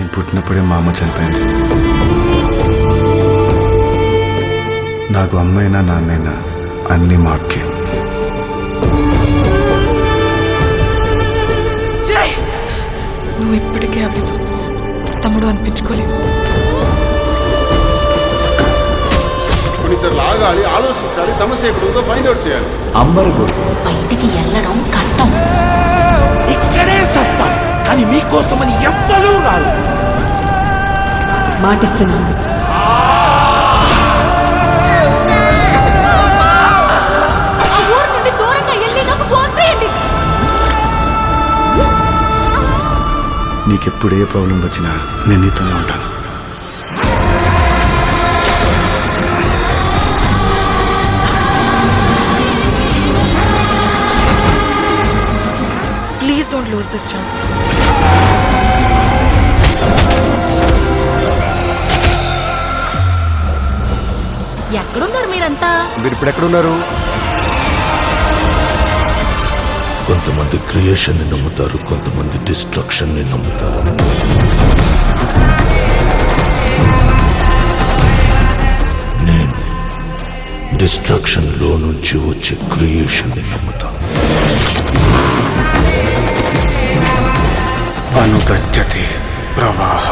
నేను పుట్టినప్పుడే మా అమ్మ చనిపోయింది. నాకు అమ్మైనా నాన్నైనా అన్నీ మా అక్కే. నువ్వు ఇప్పటికే అభితో తమ్ముడు అనిపించుకోలేవు. కొన్నిసార్లు ఆగాలి, ఆలోచించాలి, సమస్య ఎక్కడుందో ఫైండ్ అవుట్ చేయాలి. అంబరు బయటికి వెళ్ళడం కట్టం. ఇక్కడే సస్తాం కానీ మీకోసమని ఎవ్వరూ రారు. మాటిస్తున్నాను. నీకెప్పుడు ఏ ప్రాబ్లం వచ్చినా నేను నీతోనే ఉంటాను. Please don't lose this chance. ఎక్కడున్నారు మీరంతా? మీరు ఇప్పుడు ఎక్కడున్నారు? కొంతమంది క్రియేషన్ ని నమ్ముతారు, కొంతమంది డిస్ట్రక్షన్ ని నమ్ముతారు. నేను డిస్ట్రక్షన్ లో నుంచి వచ్చే క్రియేషన్ ని నమ్ముతాను. అనుగచ్చతి ప్రవాహ.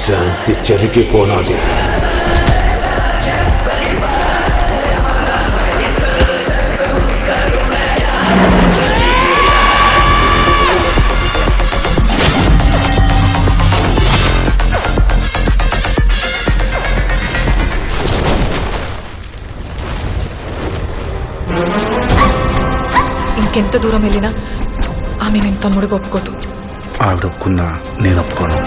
శాంతి చెరిగిపోనాది. ఇంకెంత దూరం వెళ్ళినా ఆమె నేను తమ్ముడిగా ఒప్పుకోదు. ఆవిడ ఒప్పుకున్నా నేను ఒప్పుకోను.